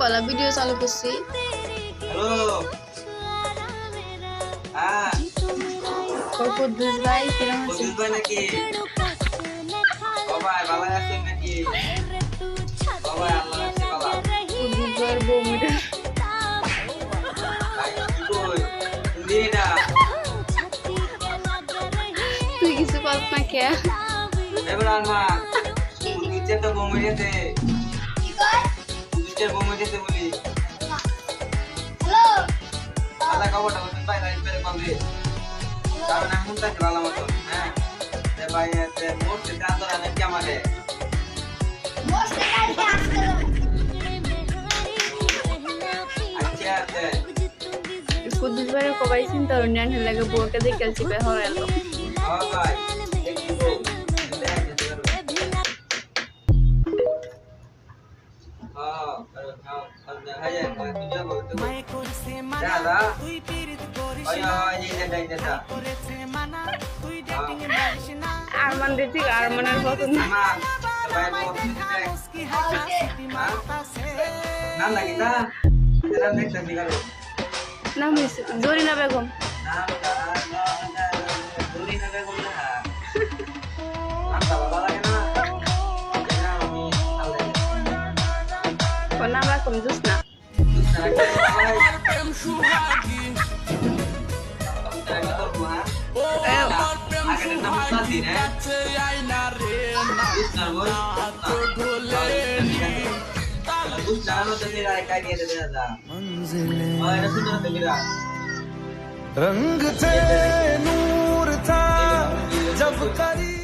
সকালবেলা ভিডিও চালু করছি। হ্যালো হ্যাঁ কুদ্দুস ভাই কিরম আছে? কুদ্দুস ভাই নাকি বাবা ভালো আছেন নাকি বাবা আল্লাহ আছে বাবা কুদ্দুস ভাইয়ের বউ মিটা ভাই কি কই তুমি না তুই কিছু বল না কে? এবার মা কুদ্দুসের তো বউ মেরেছে কি কয়? কুদ্দুসের বউ মেরেছে বলি হ্যালো আলা খবরটা বলুন ভাই লাইন করে কল দে কারণ এখন তাকে ভালো মতো হ্যাঁ তে ভাই তে মোটে চাদর আনে কি আমাকে বসে কালকে আসতে আচ্ছা তে কুদ্দুস ভাইয়ের কবাই চিন্তা উন্নয়ন লাগে বউকে দেখে চিপে হরাল। হ্যাঁ ভাই দেখি বউ আরমান দেখি আরমানের পছন্দ নাম হয়েছে জরিনা বেগম। ওর নাম রাখুন জুসনা। रंग थे नूर था जब करी